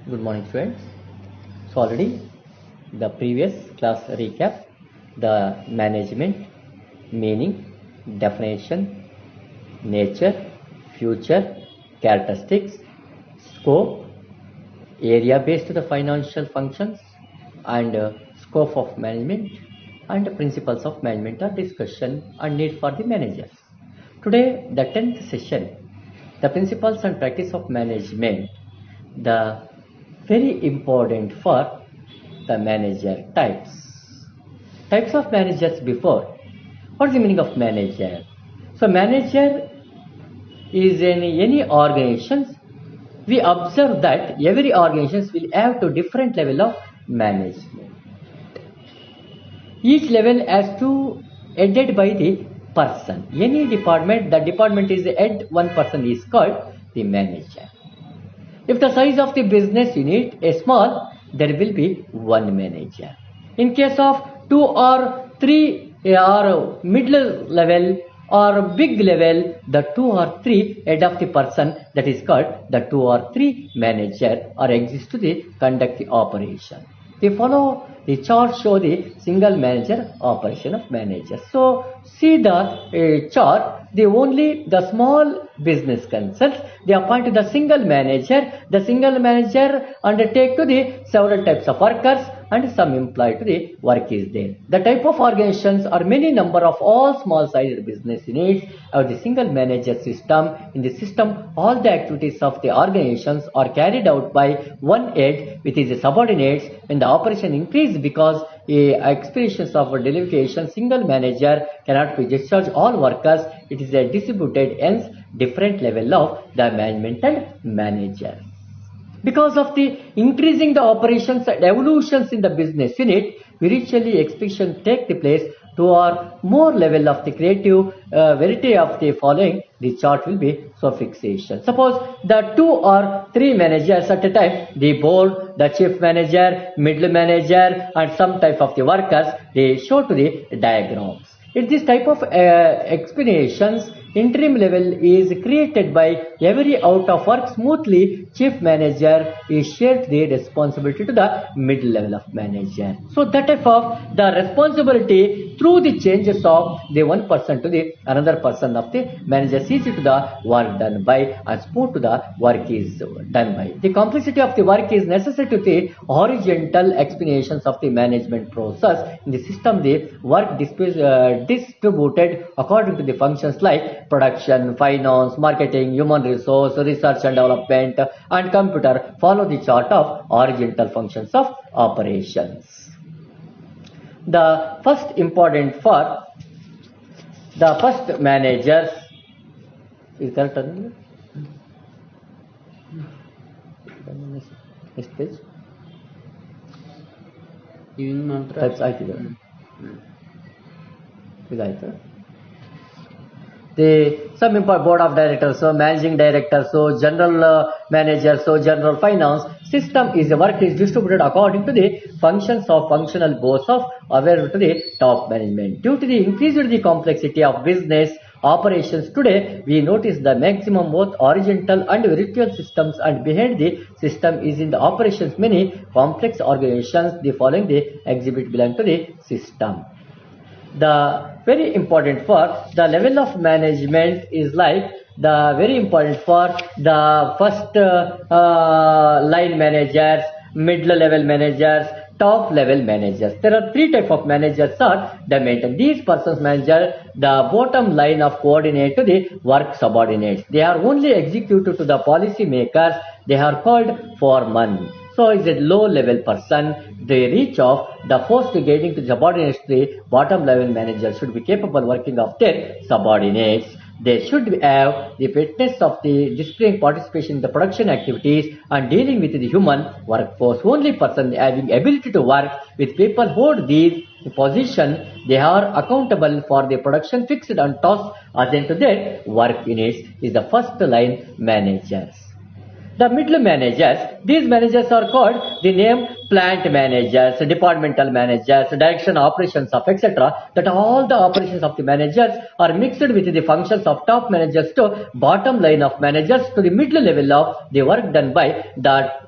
Good morning, students. So already the previous class recap, the management, meaning, definition, nature, future, characteristics, scope, area based to the financial functions, and scope of management, and principles of management are discussion and need for the managers. Today, the 10th session, the principles and practice of management, the very important for the manager types. Types of managers before. What is the meaning of manager? So manager is in any organizations. We observe that every organizations will have to different level of management. Each level has to headed by the person. Any department, the department is the head, one person is called the manager. If the size of the business unit is small, there will be one manager. In case of 2 or 3 or middle level or big level, the 2 or 3 head of the person, that is called the 2 or 3 manager or exist to conduct the operation. They follow the chart show the single manager operation of manager. So see the chart, the small business concerns, they appoint the single manager. The single manager undertake to the several types of workers and some employee to the work is there. The type of organizations or many number of all small sized business units have the single manager system. In the system, all the activities of the organizations are carried out by one head with his subordinates. When the operation increases because expirations of a delegation, single manager cannot be discharge all workers. It is a distributed hence different level of the management and manager. Because of the increasing the operations and evolutions in the business unit, virtually expansion take the place to or more level of the creative variety of the following. The chart will be so fixation. Suppose the 2 or 3 managers at a time, the board, the chief manager, middle manager, and some type of the workers, they show to the diagrams. In this type of explanations, interim level is created by every out of work smoothly. Chief manager is shared the responsibility to the middle level of manager. So that type of the responsibility through the changes of the one person to the another person of the manager sees to the work done by and smooth to the work is done by. The complexity of the work is necessary to the horizontal explanations of the management process. In the system, the work distributed according to the functions like production, finance, marketing, human resource, research and development, and computer follow the chart of horizontal functions of operations. The first important for the first managers is correct. Next page. Types the some important board of directors, so managing director, so general manager, so general finance. System is the work is distributed according to the functions of functional boards of aware to the top management. Due to the increased the complexity of business operations today, we notice the maximum both horizontal and vertical systems, and behind the system is in the operations many complex organizations. The following the exhibit belong to the system. The very important for the level of management is like the very important for the first line managers, middle level managers, top level managers. There are 3 types of managers are the maintain. These persons manager the bottom line of coordinate to the work subordinates. They are only executed to the policy makers. They are called foremen. So is a low level person. The reach of the force getting to subordinates to the bottom level manager should be capable working of their subordinates. They should have the fitness of the displaying participation in the production activities and dealing with the human workforce. Only person having ability to work with people hold these position, they are accountable for the production fixed and tasks assigned to their work units is the first line managers. The middle managers, these managers are called the name plant managers, departmental managers, direction operations of etc. That all the operations of the managers are mixed with the functions of top managers to bottom line of managers to the middle level of the work done by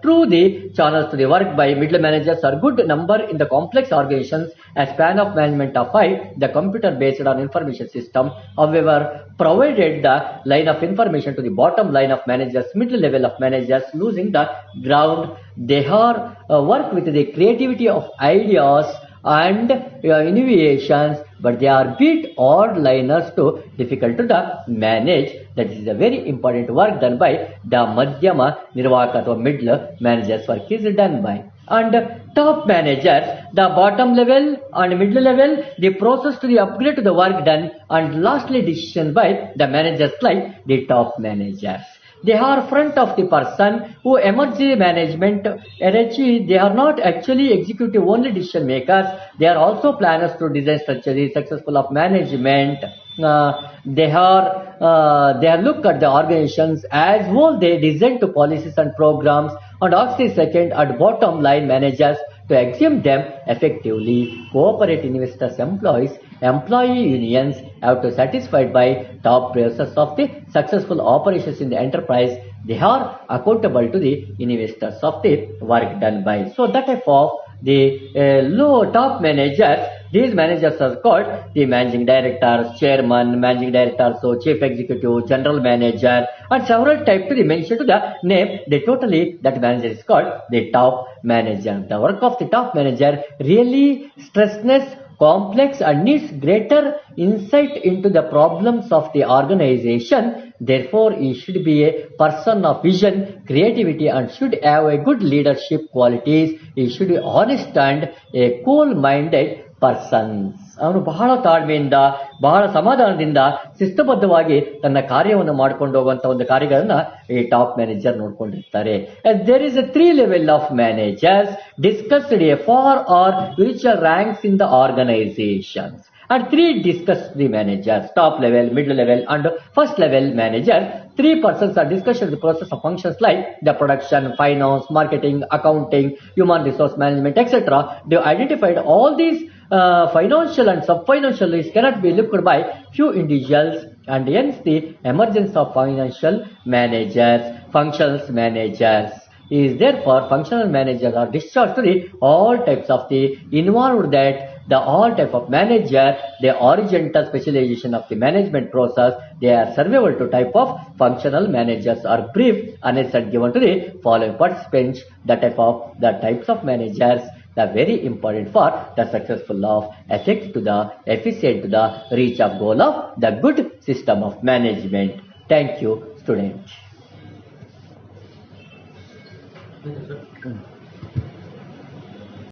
through the channels to the work by middle managers are good number in the complex organizations. A span of management of high, the computer based on information system, however, provided the line of information to the bottom line of managers, middle level of managers, losing the ground. They are work with the creativity of ideas and innovations, but they are bit odd liners too difficult to the manage. That is a very important work done by the Madhyama Nirvaka or middle managers work is done by. And top managers, the bottom level and middle level, the process to the upgrade to the work done, and lastly decision by the managers like the top managers. They are front of the person who emerge the management hierarchy. They are not actually executive only decision makers. They are also planners to design strategy successful of management. They are look at the organizations as whole. They design to policies and programs and ask the second and bottom line managers to execute them effectively. Cooperate investors, employees, employee unions have to satisfied by top process of the successful operations in the enterprise. They are accountable to the investors of the work done by. So that type of the low top managers, these managers are called the managing directors, chairman, managing director, so chief executive, general manager, and several types to be mentioned to the name. They totally that manager is called the top manager. The work of the top manager really stressness, complex and needs greater insight into the problems of the organization. Therefore, he should be a person of vision, creativity and should have a good leadership qualities. He should be honest and a cool-minded persons. ಅವನು ಬಹಳ ತಾಳ್ಮೆಯಿಂದ ಬಹಳ ಸಮಾಧಾನದಿಂದ ಶಿಸ್ತುಬದ್ಧವಾಗಿ ತನ್ನ ಕಾರ್ಯವನ್ನು ಮಾಡಿಕೊಂಡು ಹೋಗುವಂತ ಒಂದು ಕಾರ್ಯಗಳನ್ನ ಈ ಟಾಪ್ ಮ್ಯಾನೇಜರ್ ನೋಡ್ಕೊಂಡಿರ್ತಾರೆ. There is a 3 level of managers discussed a four or spiritual ranks in the organisations. And 3 discuss the managers, top level, middle level and first level manager. 3 persons are discussing the process of functions like the production, finance, marketing, accounting, human resource management, etc. They identified all these financial and sub-financial risks cannot be looked by few individuals, and hence the emergence of financial managers, functions managers is therefore functional managers are discharged to the all types of the involved that the all type of manager, the horizontal specialization of the management process, they are survival to type of functional managers are brief and it's given to the following participants. The types of managers are very important for the successful of effect to the efficient to the reach of goal of the good system of management. Thank you, students.